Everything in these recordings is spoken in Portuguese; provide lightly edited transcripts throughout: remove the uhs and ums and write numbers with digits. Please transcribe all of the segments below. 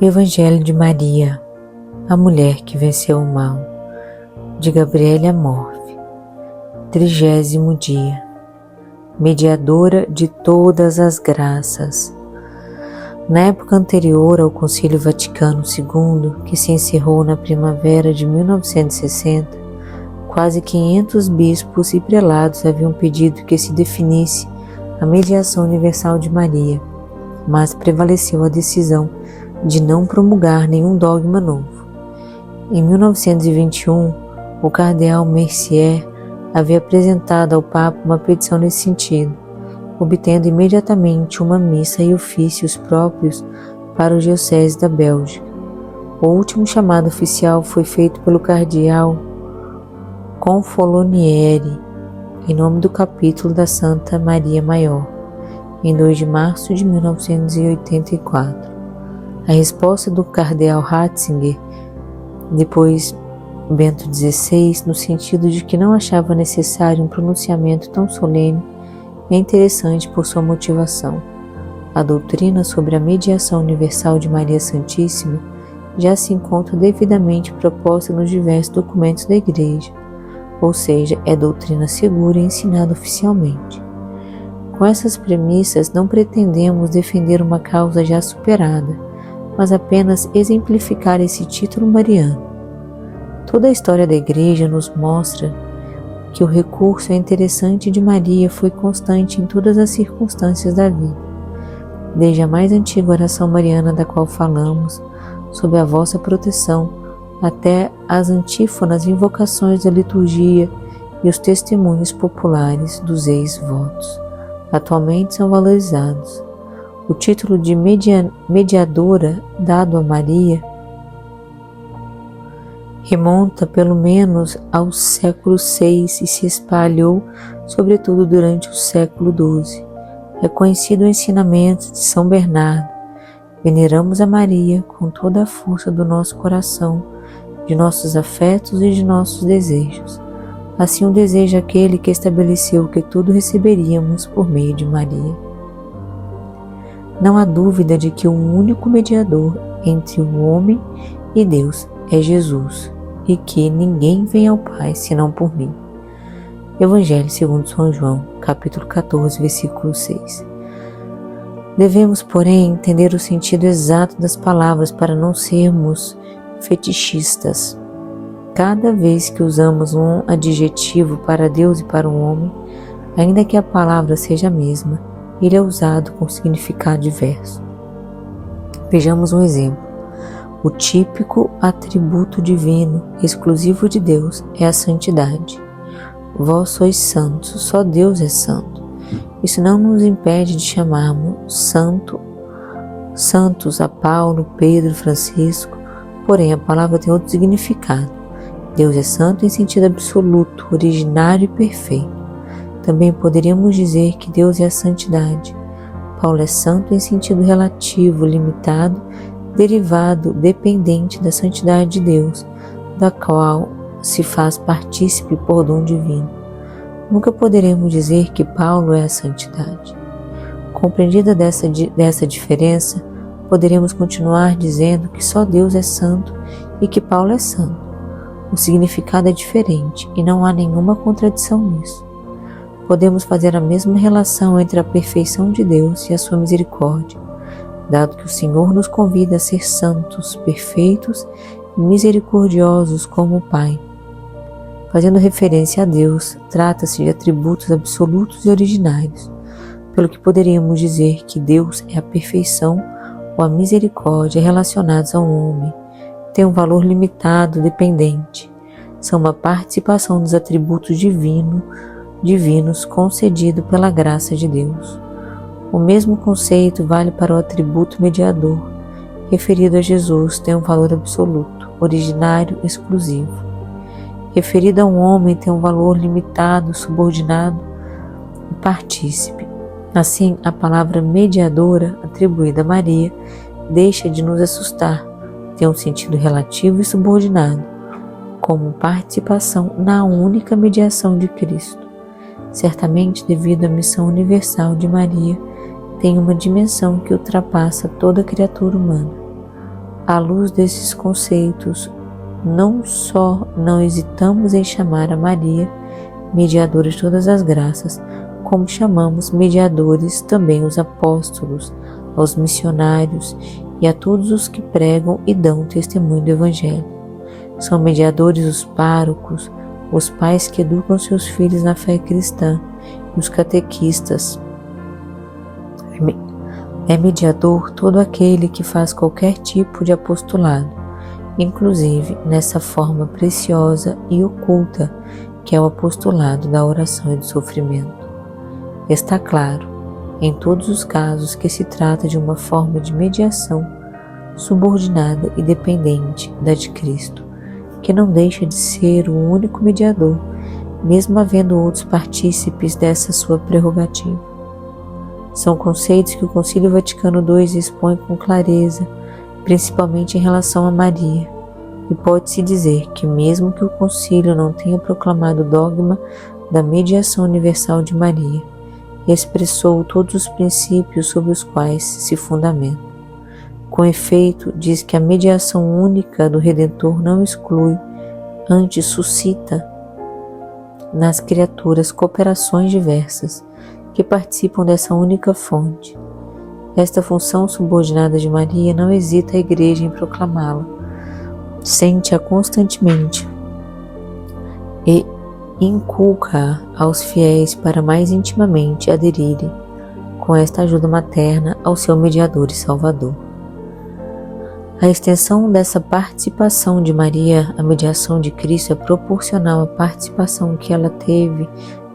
Evangelho de Maria, a mulher que venceu o mal, de Gabriele Amorfi. 30º dia. Mediadora de todas as graças. Na época anterior ao Concílio Vaticano II, que se encerrou na primavera de 1960, quase 500 bispos e prelados haviam pedido que se definisse a mediação universal de Maria, mas prevaleceu a decisão de não promulgar nenhum dogma novo. Em 1921, o cardeal Mercier havia apresentado ao Papa uma petição nesse sentido, obtendo imediatamente uma missa e ofícios próprios para o diocese da Bélgica. O último chamado oficial foi feito pelo cardeal Confalonieri, em nome do capítulo da Santa Maria Maior, em 2 de março de 1984. A resposta do cardeal Ratzinger, depois Bento XVI, no sentido de que não achava necessário um pronunciamento tão solene, é interessante por sua motivação. A doutrina sobre a mediação universal de Maria Santíssima já se encontra devidamente proposta nos diversos documentos da Igreja, ou seja, é doutrina segura e ensinada oficialmente. Com essas premissas, não pretendemos defender uma causa já superada, mas apenas exemplificar esse título mariano. Toda a história da Igreja nos mostra que o recurso ao interessante de Maria foi constante em todas as circunstâncias da vida. Desde a mais antiga oração mariana da qual falamos, sob a vossa proteção, até as antífonas e invocações da liturgia e os testemunhos populares dos ex-votos, atualmente são valorizados. O título de mediadora dado a Maria remonta pelo menos ao século VI e se espalhou sobretudo durante o século XII. É conhecido o ensinamento de São Bernardo: veneramos a Maria com toda a força do nosso coração, de nossos afetos e de nossos desejos. Assim o deseja aquele que estabeleceu que tudo receberíamos por meio de Maria. Não há dúvida de que o único mediador entre o homem e Deus é Jesus, e que ninguém vem ao Pai senão por mim. Evangelho segundo São João, capítulo 14, versículo 6. Devemos, porém, entender o sentido exato das palavras para não sermos fetichistas. Cada vez que usamos um adjetivo para Deus e para o homem, ainda que a palavra seja a mesma, ele é usado com significado diverso. Vejamos um exemplo. O típico atributo divino, exclusivo de Deus, é a santidade. Vós sois santos, só Deus é santo. Isso não nos impede de chamarmos santos a Paulo, Pedro, Francisco, porém a palavra tem outro significado. Deus é santo em sentido absoluto, originário e perfeito. Também poderíamos dizer que Deus é a santidade. Paulo é santo em sentido relativo, limitado, derivado, dependente da santidade de Deus, da qual se faz partícipe por dom divino. Nunca poderemos dizer que Paulo é a santidade. Compreendida dessa diferença, poderemos continuar dizendo que só Deus é santo e que Paulo é santo. O significado é diferente e não há nenhuma contradição nisso. Podemos fazer a mesma relação entre a perfeição de Deus e a sua misericórdia, dado que o Senhor nos convida a ser santos, perfeitos e misericordiosos como o Pai. Fazendo referência a Deus, trata-se de atributos absolutos e originários, pelo que poderíamos dizer que Deus é a perfeição ou a misericórdia relacionados ao homem, tem um valor limitado, dependente. São uma participação dos atributos divinos concedido pela graça de Deus. O mesmo conceito vale para o atributo mediador, referido a Jesus, tem um valor absoluto, originário, exclusivo. Referido a um homem, tem um valor limitado, subordinado e partícipe. Assim, a palavra mediadora, atribuída a Maria, deixa de nos assustar, tem um sentido relativo e subordinado, como participação na única mediação de Cristo. Certamente, devido à missão universal de Maria, tem uma dimensão que ultrapassa toda criatura humana. À luz desses conceitos, não só não hesitamos em chamar a Maria, mediadora de todas as graças, como chamamos mediadores também os apóstolos, aos missionários e a todos os que pregam e dão testemunho do Evangelho. São mediadores os párocos, os pais que educam seus filhos na fé cristã e os catequistas. É mediador todo aquele que faz qualquer tipo de apostolado, inclusive nessa forma preciosa e oculta que é o apostolado da oração e do sofrimento. Está claro, em todos os casos, que se trata de uma forma de mediação subordinada e dependente da de Cristo, que não deixa de ser o único mediador, mesmo havendo outros partícipes dessa sua prerrogativa. São conceitos que o Concílio Vaticano II expõe com clareza, principalmente em relação a Maria, e pode-se dizer que mesmo que o Concílio não tenha proclamado o dogma da mediação universal de Maria, expressou todos os princípios sobre os quais se fundamenta. Com efeito, diz que a mediação única do Redentor não exclui, antes suscita nas criaturas cooperações diversas que participam dessa única fonte. Esta função subordinada de Maria não hesita a Igreja em proclamá-la, sente-a constantemente e inculca aos fiéis para mais intimamente aderirem, com esta ajuda materna, ao seu mediador e salvador. A extensão dessa participação de Maria à mediação de Cristo é proporcional à participação que ela teve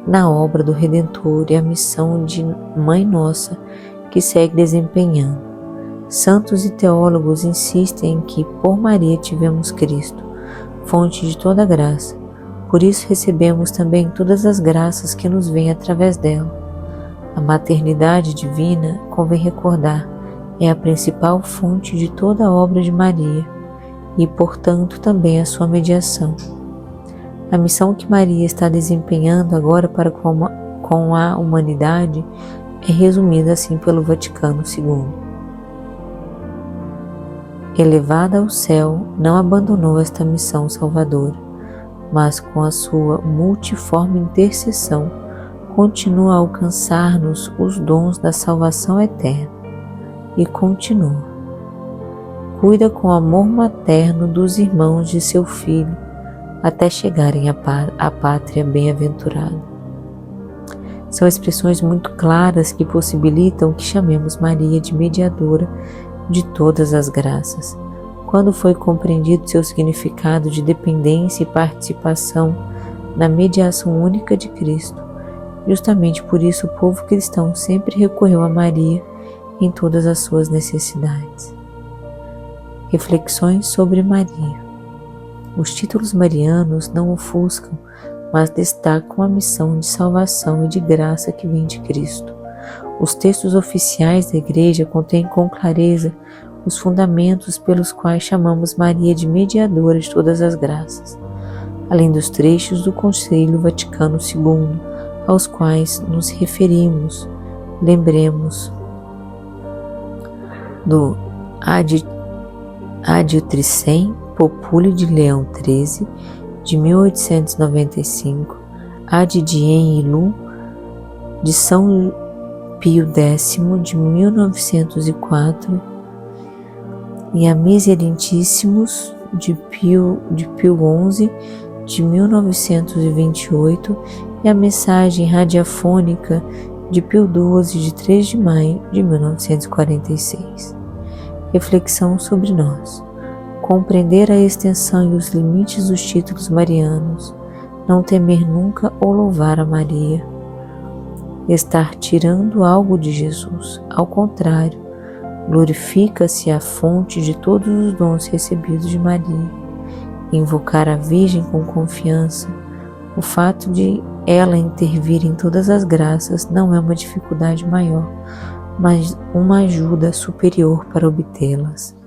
na obra do Redentor e à missão de Mãe Nossa que segue desempenhando. Santos e teólogos insistem em que por Maria tivemos Cristo, fonte de toda graça. Por isso recebemos também todas as graças que nos vêm através dela. A maternidade divina, convém recordar, é a principal fonte de toda a obra de Maria e, portanto, também a sua mediação. A missão que Maria está desempenhando agora para com a humanidade é resumida assim pelo Vaticano II. Elevada ao céu, não abandonou esta missão salvadora, mas com a sua multiforme intercessão continua a alcançar-nos os dons da salvação eterna e continua. Cuida com amor materno dos irmãos de seu Filho até chegarem à pátria bem-aventurada. São expressões muito claras que possibilitam que chamemos Maria de mediadora de todas as graças. Quando foi compreendido seu significado de dependência e participação na mediação única de Cristo, justamente por isso o povo cristão sempre recorreu a Maria em todas as suas necessidades. Reflexões sobre Maria. Os títulos marianos não ofuscam, mas destacam a missão de salvação e de graça que vem de Cristo. Os textos oficiais da Igreja contêm com clareza os fundamentos pelos quais chamamos Maria de mediadora de todas as graças, além dos trechos do Concílio Vaticano II, aos quais nos referimos. Lembremos do Ad Tricem Populi de Leão XIII, de 1895, Ad Diem Illum, de São Pio X, de 1904, e a Miserentíssimos, de Pio XI, de 1928, e a Mensagem Radiofônica de Pio XII, de 3 de maio de 1946. Reflexão sobre nós. Compreender a extensão e os limites dos títulos marianos, não temer nunca ou louvar a Maria, estar tirando algo de Jesus. Ao contrário, glorifica-se a fonte de todos os dons recebidos de Maria. Invocar a Virgem com confiança, o fato de ela intervir em todas as graças não é uma dificuldade maior, mas uma ajuda superior para obtê-las.